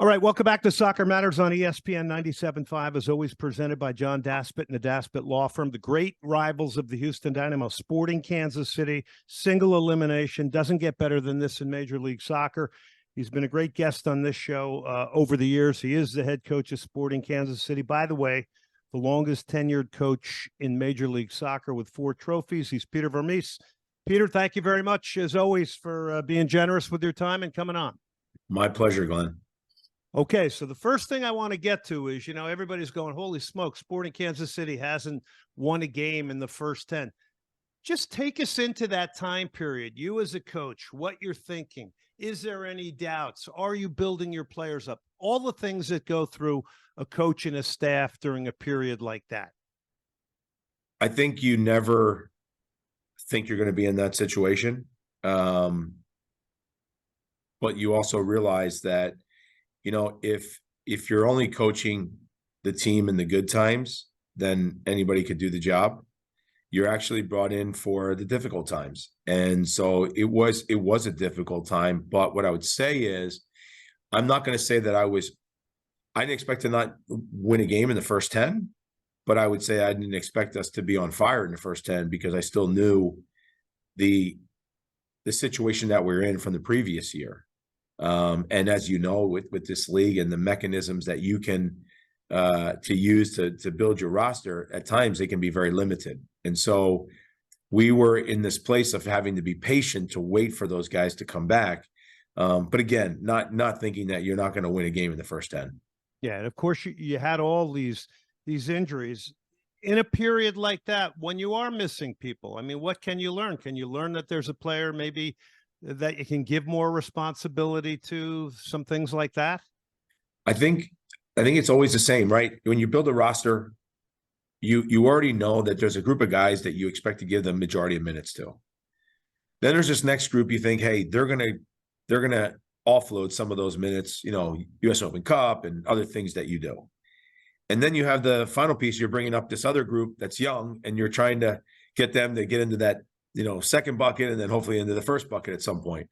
All right, welcome back to Soccer Matters on ESPN 97.5, as always presented by John Daspit and the Daspit Law Firm. The great rivals of the Houston Dynamo, Sporting Kansas City, single elimination. Doesn't get better than this in Major League Soccer. He's been a great guest on this show over the years. He is the head coach of Sporting Kansas City. By the way, the longest tenured coach in Major League Soccer with 4 trophies. He's Peter Vermes. Peter, thank you very much, as always, for being generous with your time and coming on. My pleasure, Glenn. Okay, so the first thing I want to get to is, everybody's going, holy smoke, Sporting Kansas City hasn't won a game in the first 10. Just take us into that time period. You as a coach, what you're thinking. Is there any doubts? Are you building your players up? All the things that go through a coach and a staff during a period like that. I think you never think you're going to be in that situation. But you also realize that, if you're only coaching the team in the good times, then anybody could do the job. You're actually brought in for the difficult times. And so it was a difficult time. But what I would say is, I'm not going to say that I didn't expect to not win a game in the first 10, but I would say I didn't expect us to be on fire in the first 10 because I still knew the situation that we're in from the previous year. And as you know, with this league and the mechanisms that you can to use to build your roster, at times they can be very limited. And so we were in this place of having to be patient to wait for those guys to come back. But again, not thinking that you're not going to win a game in the first 10. Yeah, and of course you had all these injuries in a period like that when you are missing people. I mean, what can you learn? Can you learn that there's a player maybe that you can give more responsibility to, some things like that? I think it's always the same, right? When you build a roster, you already know that there's a group of guys that you expect to give the majority of minutes to. Then there's this next group you think, hey, they're gonna offload some of those minutes, US Open Cup and other things that you do. And then you have the final piece, you're bringing up this other group that's young, and you're trying to get them to get into that second bucket and then hopefully into the first bucket at some point.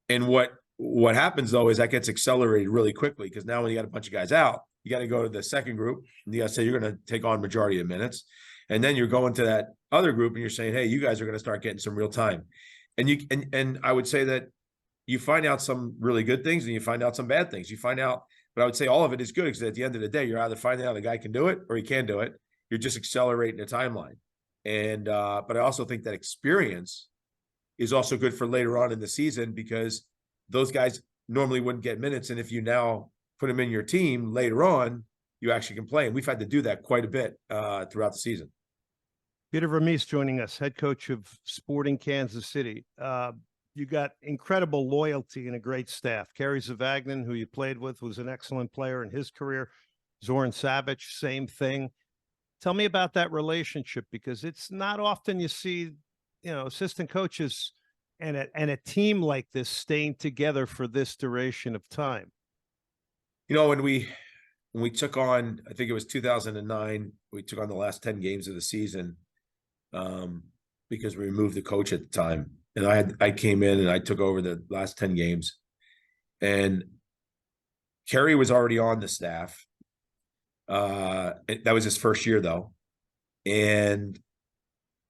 And what happens though is that gets accelerated really quickly, because now when you got a bunch of guys out, you got to go to the second group and you got to say you're going to take on majority of minutes. And then you're going to that other group and you're saying, hey, you guys are going to start getting some real time. And I would say that you find out some really good things and you find out some bad things. You find out, but I would say all of it is good, because at the end of the day, you're either finding out the guy can do it or he can do it. You're just accelerating the timeline. And but I also think that experience is also good for later on in the season, because those guys normally wouldn't get minutes. And if you now put them in your team later on, you actually can play. And we've had to do that quite a bit throughout the season. Peter Vermes joining us, head coach of Sporting Kansas City. You got incredible loyalty and a great staff. Kerry Zavagnin, who you played with, was an excellent player in his career. Zoran Savic, same thing. Tell me about that relationship, because it's not often you see, assistant coaches and a team like this staying together for this duration of time. When we took on, I think it was 2009, we took on the last 10 games of the season because we removed the coach at the time. And I came in and I took over the last 10 games. And Kerry was already on the staff. That was his first year though. And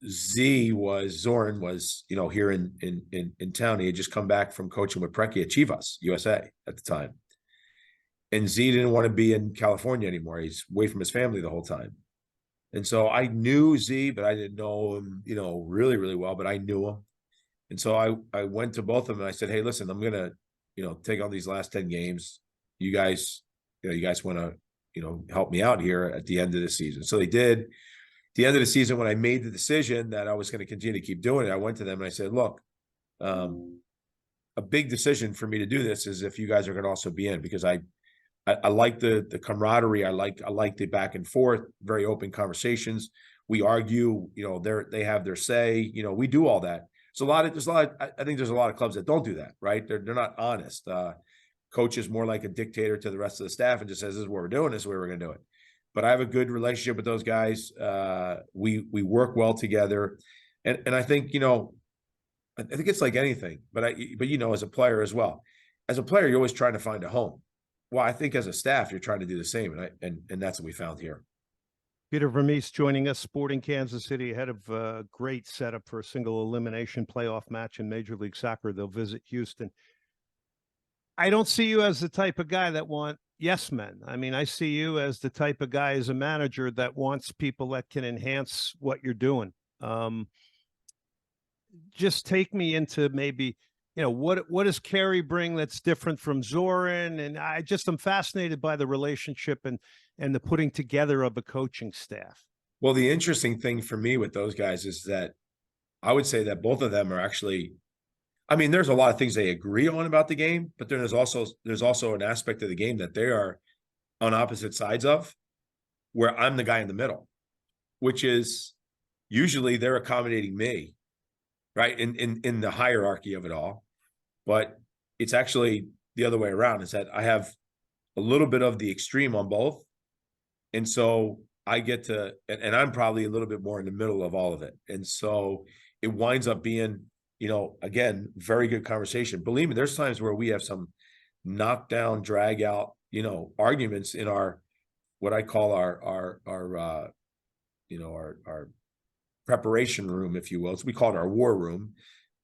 Zoran was, here in town. He had just come back from coaching with Preki at Chivas USA at the time. And Z didn't want to be in California anymore. He's away from his family the whole time. And so I knew Z, but I didn't know him, really, really well, but I knew him. And so I went to both of them and I said, hey, listen, I'm going to, take on these last 10 games. You guys want to, help me out here at the end of the season. So they did. At the end of the season, when I made the decision that I was going to continue to keep doing it, I went to them and I said, look, a big decision for me to do this is if you guys are going to also be in, because I like the camaraderie. I like the back and forth, very open conversations. We argue, they have their say, we do all that. I think there's a lot of clubs that don't do that, right? They're not honest. Coach is more like a dictator to the rest of the staff and just says, this is what we're doing, this is the way we're going to do it. But I have a good relationship with those guys. We work well together. And I think, I think it's like anything, but as a player as well. As a player, you're always trying to find a home. Well, I think as a staff, you're trying to do the same, and that's what we found here. Peter Vermes joining us, Sporting Kansas City, ahead of a great setup for a single elimination playoff match in Major League Soccer. They'll visit Houston. I don't see you as the type of guy that want yes men. I mean, I see you as the type of guy as a manager that wants people that can enhance what you're doing. Just take me into maybe, what does Kerry bring that's different from Zoran? And I'm fascinated by the relationship and the putting together of a coaching staff. Well, the interesting thing for me with those guys is that I would say that both of them are actually, I mean, there's a lot of things they agree on about the game, but then there's also an aspect of the game that they are on opposite sides of, where I'm the guy in the middle, which is usually they're accommodating me, right? In the hierarchy of it all. But it's actually the other way around, is that I have a little bit of the extreme on both. And so I get to, and I'm probably a little bit more in the middle of all of it. And so it winds up being, again, very good conversation. Believe me, there's times where we have some knockdown, drag out, arguments in our, what I call our preparation room, if you will. So we call it our war room.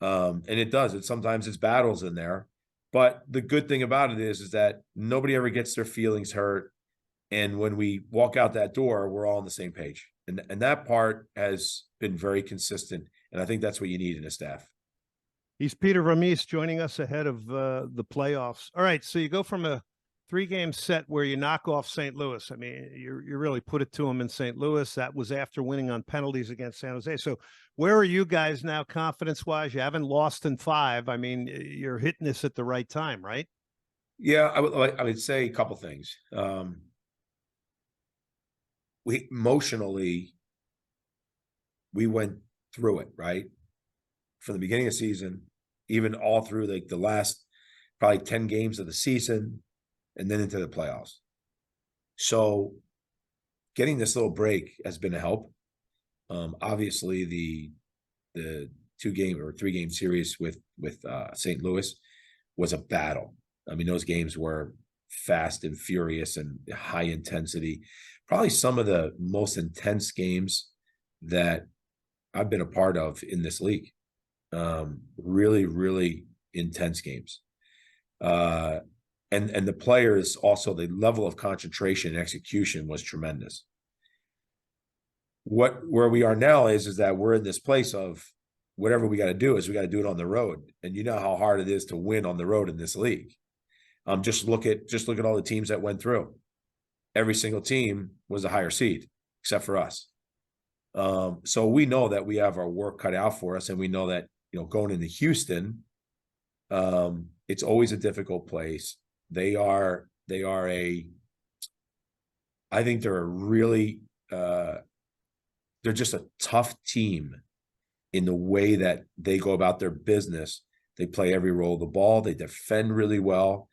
And sometimes it's battles in there. But the good thing about it is that nobody ever gets their feelings hurt. And when we walk out that door, we're all on the same page. And that part has been very consistent. And I think that's what you need in a staff. He's Peter Vermes joining us ahead of the playoffs. All right, so you go from a 3-game set where you knock off St. Louis. I mean, you really put it to them in St. Louis. That was after winning on penalties against San Jose. So where are you guys now confidence-wise? You haven't lost in 5. I mean, you're hitting this at the right time, right? Yeah, I would say a couple things. We emotionally, we went through it, right? From the beginning of the season, even all through the last probably 10 games of the season, and then into the playoffs. So getting this little break has been a help. Obviously the 2-game or 3-game series with St. Louis was a battle. I mean, those games were fast and furious and high intensity. Probably some of the most intense games that I've been a part of in this league. Really, really intense games. And the players also, the level of concentration and execution was tremendous. Where we are now is that we're in this place of whatever we got to do it on the road. And you know how hard it is to win on the road in this league. Just look at all the teams that went through. Every single team was a higher seed, except for us. So we know that we have our work cut out for us, and we know that, going into Houston, it's always a difficult place. I think they're a really, they're just a tough team in the way that they go about their business. They play every role of the ball. They defend really well.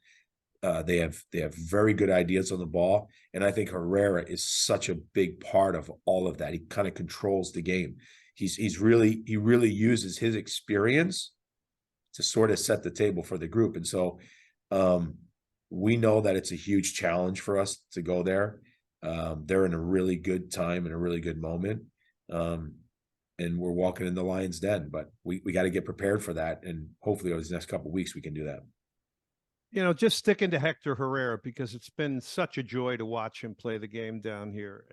They have very good ideas on the ball. And I think Herrera is such a big part of all of that. He kind of controls the game. He really uses his experience to sort of set the table for the group. And so we know that it's a huge challenge for us to go there. They're in a really good time and a really good moment. And we're walking in the lion's den, but we got to get prepared for that. And hopefully over the next couple of weeks, we can do that. Just sticking to Hector Herrera, because it's been such a joy to watch him play the game down here,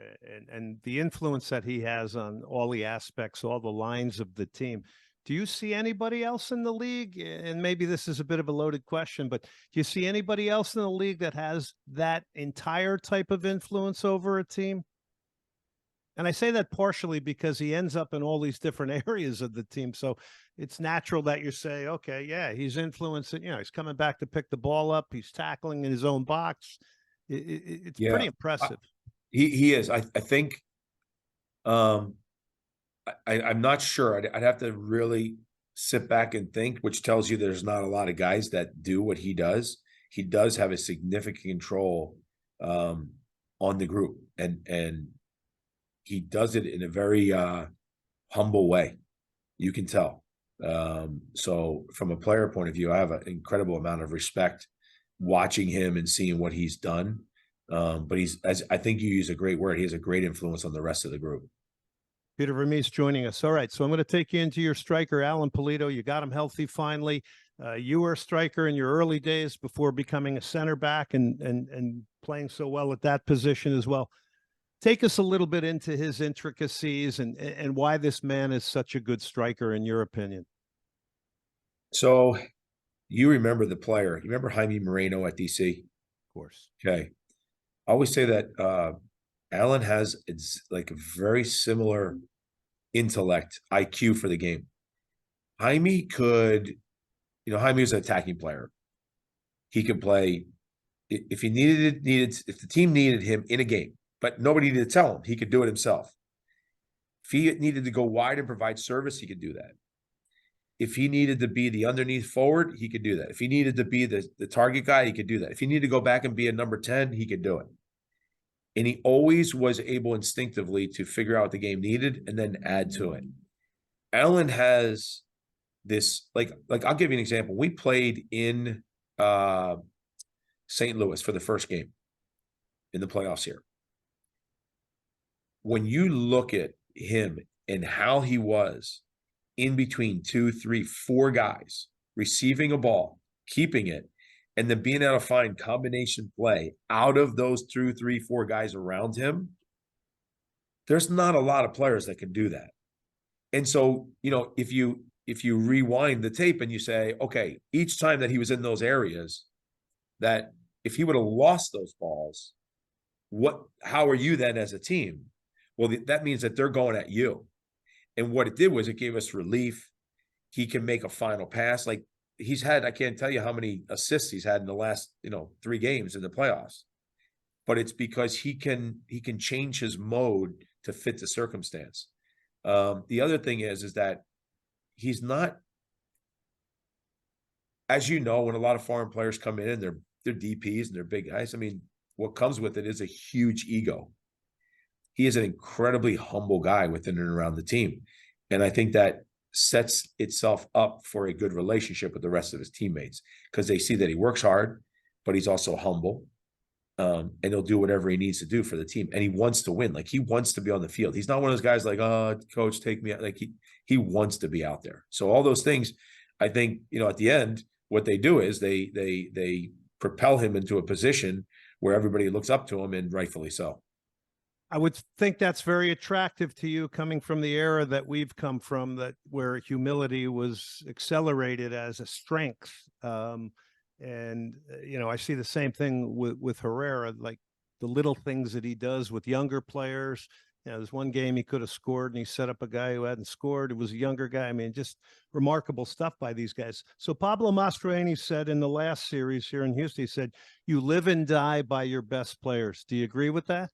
and the influence that he has on all the aspects, all the lines of the team. Do you see anybody else in the league? And maybe this is a bit of a loaded question, but do you see anybody else in the league that has that entire type of influence over a team? And I say that partially because he ends up in all these different areas of the team. So it's natural that you say, okay, yeah, he's influencing, he's coming back to pick the ball up. He's tackling in his own box. It's pretty impressive. He is. I think I'm not sure. I'd have to really sit back and think, which tells you there's not a lot of guys that do what he does. He does have a significant control on the group, and he does it in a very humble way. You can tell. So from a player point of view, I have an incredible amount of respect watching him and seeing what he's done. But as I think you use a great word, he has a great influence on the rest of the group. Peter Vermes joining us. All right, so I'm going to take you into your striker, Alan Polito. You got him healthy finally. You were a striker in your early days before becoming a center back and playing so well at that position as well. Take us a little bit into his intricacies and why this man is such a good striker in your opinion. So you remember the player. You remember Jaime Moreno at DC? Of course. Okay. I always say that Alan has like a very similar intellect, IQ for the game. Jaime could, Jaime was an attacking player. He could play if he if the team needed him in a game, but nobody needed to tell him. He could do it himself. If he needed to go wide and provide service, he could do that. If he needed to be the underneath forward, he could do that. If he needed to be the target guy, he could do that. If he needed to go back and be a number 10, he could do it. And he always was able instinctively to figure out what the game needed and then add to it. Alan has this, like I'll give you an example. We played in St. Louis for the first game in the playoffs here. When you look at him and how he was in between 2, 3, 4 guys, receiving a ball, keeping it, and then being able to find combination play out of those 2, 3, 4 guys around him, there's not a lot of players that can do that. And so, if you rewind the tape and you say, okay, each time that he was in those areas, that if he would have lost those balls, how are you then as a team? Well, that means that they're going at you. And what it did was it gave us relief. He can make a final pass. Like he's had, I can't tell you how many assists he's had in the last, 3 games in the playoffs. But it's because he can change his mode to fit the circumstance. The other thing is that he's not, as you know, when a lot of foreign players come in and they're DPs and they're big guys, I mean, what comes with it is a huge ego. He is an incredibly humble guy within and around the team. And I think that sets itself up for a good relationship with the rest of his teammates because they see that he works hard, but he's also humble. And he'll do whatever he needs to do for the team. And he wants to win. Like he wants to be on the field. He's not one of those guys like, oh, coach, take me out. Like he wants to be out there. So all those things, I think, at the end, what they do is they propel him into a position where everybody looks up to him, and rightfully so. I would think that's very attractive to you coming from the era that we've come from, where humility was accelerated as a strength. And I see the same thing with Herrera, like the little things that he does with younger players. There's one game he could have scored and he set up a guy who hadn't scored. It was a younger guy. I mean, just remarkable stuff by these guys. So Pablo Mastroeni said in the last series here in Houston, he said, you live and die by your best players. Do you agree with that?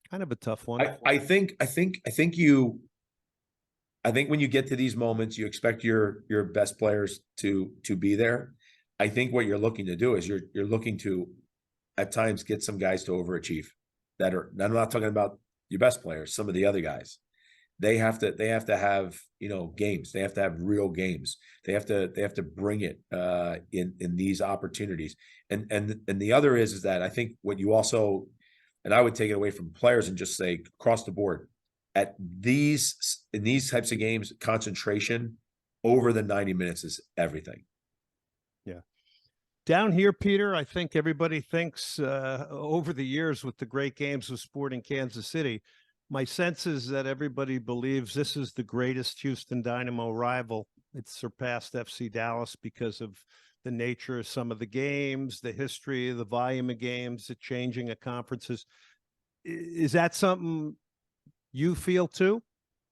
Kind of a tough one. I think when you get to these moments, you expect your best players to be there. I think what you're looking to do is you're looking to at times get some guys to overachieve. I'm not talking about your best players, some of the other guys. They have to have, games. They have to have real games. They have to bring it in these opportunities. And the other is that I think what you also, and I would take it away from players and just say across the board, in these types of games, concentration over the 90 minutes is everything. Yeah. Down here, Peter, I think everybody thinks over the years with the great games of sport in Kansas City, my sense is that everybody believes this is the greatest Houston Dynamo rival. It's surpassed FC Dallas because of the nature of some of the games, the history, the volume of games, the changing of conferences. Is that something you feel too?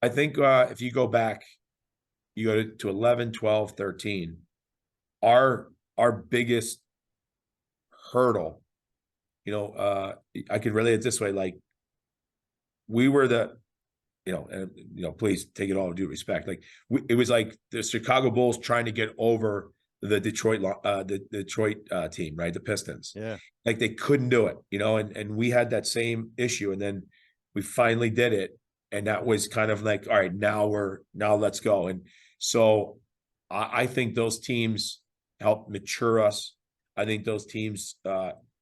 I think if you go back, you go to 11, 12, 13, our biggest hurdle, I could relate it this way. Like we were please take it all with due respect. Like it was like the Chicago Bulls trying to get over the Detroit team, right? The Pistons. Yeah. Like they couldn't do it, and we had that same issue. And then we finally did it. And that was kind of like, all right, now let's go. And So I think those teams helped mature us. I think those teams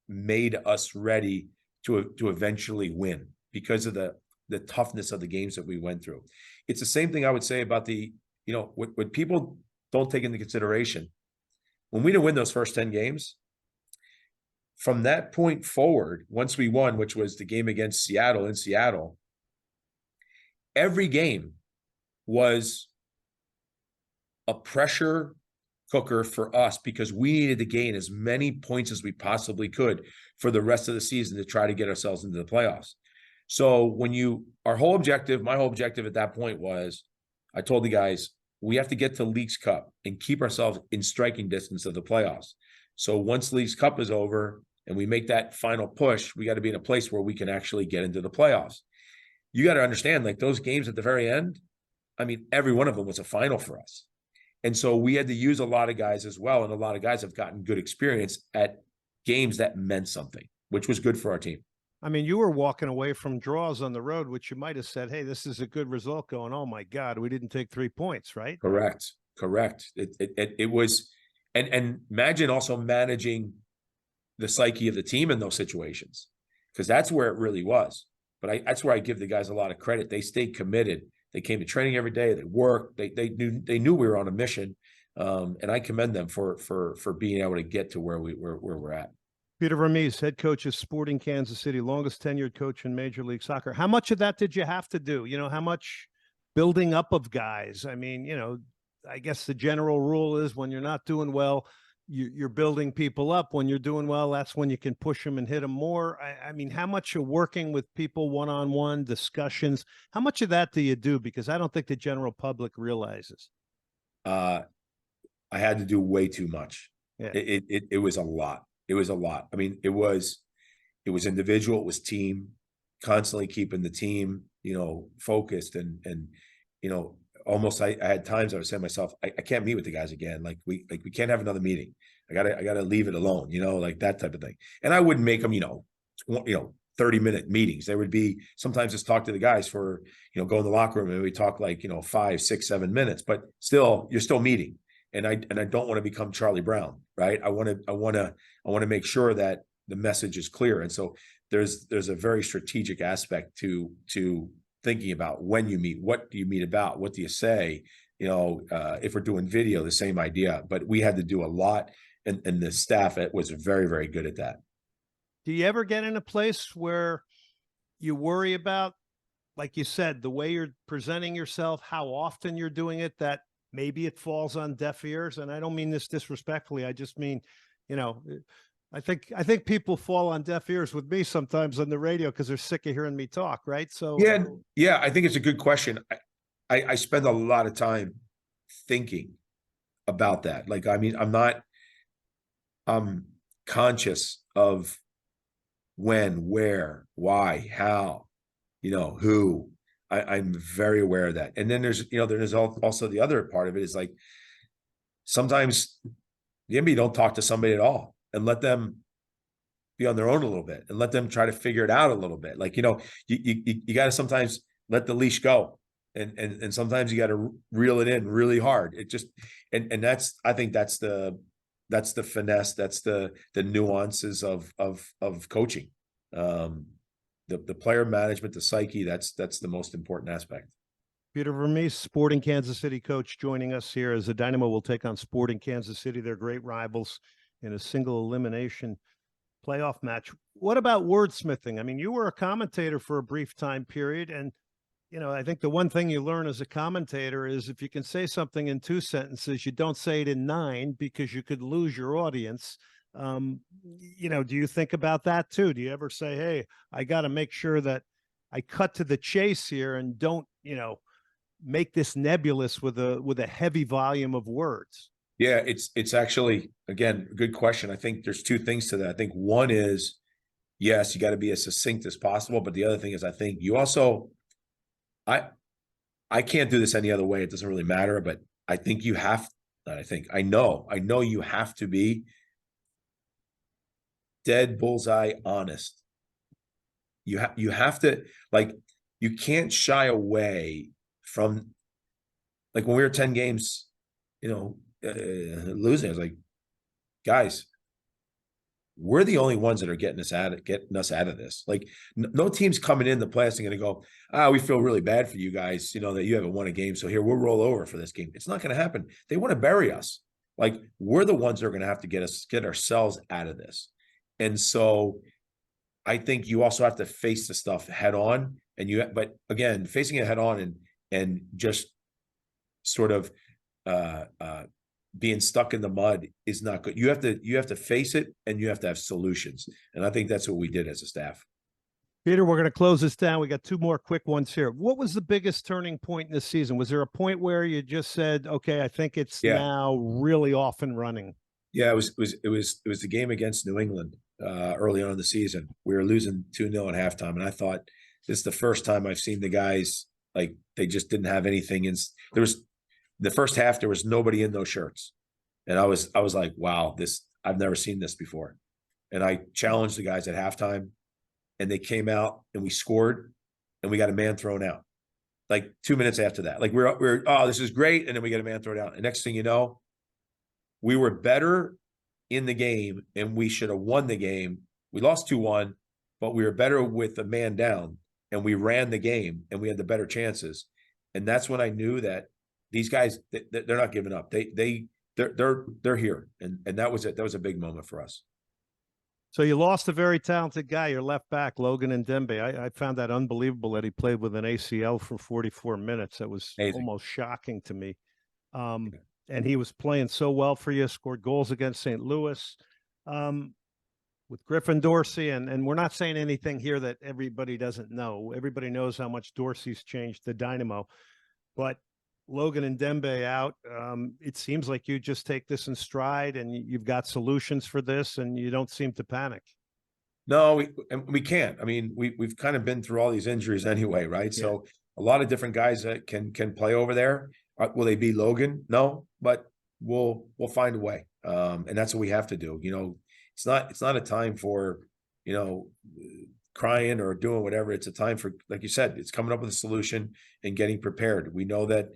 made us ready to eventually win because of the toughness of the games that we went through. It's the same thing I would say about what people don't take into consideration. When we didn't win those first 10 games, from that point forward, once we won, which was the game against Seattle in Seattle, every game was a pressure cooker for us because we needed to gain as many points as we possibly could for the rest of the season to try to get ourselves into the playoffs. So my whole objective at that point was, I told the guys, we have to get to Leagues Cup and keep ourselves in striking distance of the playoffs. So once Leagues Cup is over and we make that final push, we got to be in a place where we can actually get into the playoffs. You got to understand, like those games at the very end, I mean, every one of them was a final for us. And so we had to use a lot of guys as well. And a lot of guys have gotten good experience at games that meant something, which was good for our team. I mean, you were walking away from draws on the road, which you might have said, hey, this is a good result going, oh my God, we didn't take 3 points, right? Correct. It was, and imagine also managing the psyche of the team in those situations, because that's where it really was. But that's where I give the guys a lot of credit. They stayed committed. They came to training every day. They worked. They knew we were on a mission, and I commend them for being able to get to where we're at. Peter Vermes, head coach of Sporting Kansas City, longest tenured coach in Major League Soccer. How much of that did you have to do? You know, how much building up of guys? I mean, you know, I guess the general rule is when you're not doing well, you're building people up. When you're doing well, that's when you can push them and hit them more. I mean, how much you're working with people one-on-one discussions? How much of that do you do? Because I don't think the general public realizes. I had to do way too much. Yeah. It was a lot. It was a lot. I mean, it was individual, it was team, constantly keeping the team, focused and almost I had times I was saying to myself, I can't meet with the guys again. Like we can't have another meeting. I gotta leave it alone, like that type of thing. And I wouldn't make them, 30-minute meetings. There would be sometimes just talk to the guys for, go in the locker room and we talk like, 5, 6, 7 minutes, but still you're still meeting. And I don't want to become Charlie Brown, right? I want to make sure that the message is clear. And so there's a very strategic aspect to thinking about when you meet, what do you meet about, what do you say, if we're doing video, the same idea, but we had to do a lot. And the staff was very, very good at that. Do you ever get in a place where you worry about, like you said, the way you're presenting yourself, how often you're doing it, that maybe it falls on deaf ears? And I don't mean this disrespectfully. I just mean, I think people fall on deaf ears with me sometimes on the radio because they're sick of hearing me talk, right? So yeah, I think it's a good question. I spend a lot of time thinking about that. Like, I mean, I'm conscious of when, where, why, how, who. I'm very aware of that. And then there's also the other part of it is like, sometimes the NBA don't talk to somebody at all and let them be on their own a little bit and let them try to figure it out a little bit. Like, you got to sometimes let the leash go and sometimes you got to reel it in really hard. It just, and I think that's the finesse. That's the nuances of coaching. The player management, the psyche, that's the most important aspect. Peter Vermes, Sporting Kansas City coach, joining us here as the Dynamo will take on Sporting Kansas City. They're great rivals in a single elimination playoff match. What about wordsmithing? I mean, you were a commentator for a brief time period, and I think the one thing you learn as a commentator is if you can say something in 2 sentences, you don't say it in 9 because you could lose your audience. Do you think about that too? Do you ever say, hey, I got to make sure that I cut to the chase here and don't, make this nebulous with a heavy volume of words? Yeah, it's actually, again, a good question. I think there's 2 things to that. I think one is, yes, you got to be as succinct as possible. But the other thing is, I think you also, I can't do this any other way. It doesn't really matter, but I think you have, I know you have to be dead bullseye honest. You have to, like, you can't shy away from like when we were 10 games, losing, I was like, guys, we're the only ones that are getting us out of this. Like no team's coming in the playoffs and going to go, we feel really bad for you guys, that you haven't won a game. So here we'll roll over for this game. It's not going to happen. They want to bury us. Like we're the ones that are going to have to get ourselves out of this. And so I think you also have to face the stuff head on, but again, facing it head on and just sort of being stuck in the mud is not good. You have to face it, and you have to have solutions. And I think that's what we did as a staff. Peter, we're going to close this down. We got two more quick ones here. What was the biggest turning point in this season? Was there a point where you just said, okay, I think it's now really off and running? Yeah, it was the game against New England early on in the season. We were losing 2-0 at halftime, and I thought this is the first time I've seen the guys like they just didn't have anything in. There was the first half, there was nobody in those shirts, and I was like, wow, I've never seen this before. And I challenged the guys at halftime, and they came out and we scored, and we got a man thrown out. Like 2 minutes after that, like we're oh, this is great, and then we get a man thrown out. And next thing you know, we were better in the game, and we should have won the game. We lost 2-1, but we were better with the man down, and we ran the game, and we had the better chances. And that's when I knew that these guys, they're not giving up. They're here, and that was it. That was a big moment for us. So you lost a very talented guy, your left back, Logan Ndembe. I found that unbelievable that he played with an ACL for 44 minutes. That was almost shocking to me. And he was playing so well for you, scored goals against St. Louis with Griffin Dorsey. And we're not saying anything here that everybody doesn't know. Everybody knows how much Dorsey's changed the Dynamo. But Logan Ndembe out, it seems like you just take this in stride and you've got solutions for this and you don't seem to panic. No, we can't. I mean, we've kind of been through all these injuries anyway, right? Yeah. So a lot of different guys that can play over there. Will they be Logan? No, but we'll find a way. And that's what we have to do. It's not a time for, crying or doing whatever. It's a time for, like you said, it's coming up with a solution and getting prepared. We know that,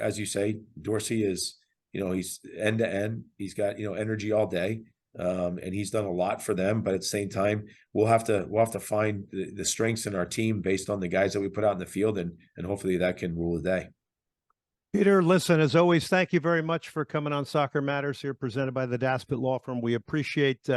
as you say, Dorsey is, he's end to end. He's got, energy all day. And he's done a lot for them, but at the same time, we'll have to find the strengths in our team based on the guys that we put out in the field, and hopefully that can rule the day. Peter, listen, as always, thank you very much for coming on Soccer Matters here, presented by the Daspit Law Firm. We appreciate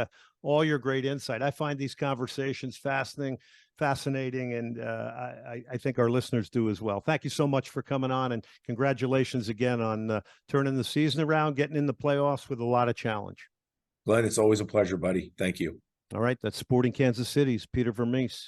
all your great insight. I find these conversations fascinating, and I think our listeners do as well. Thank you so much for coming on, and congratulations again on turning the season around, getting in the playoffs with a lot of challenge. Glenn, it's always a pleasure, buddy. Thank you. All right, that's Sporting Kansas City's Peter Vermes.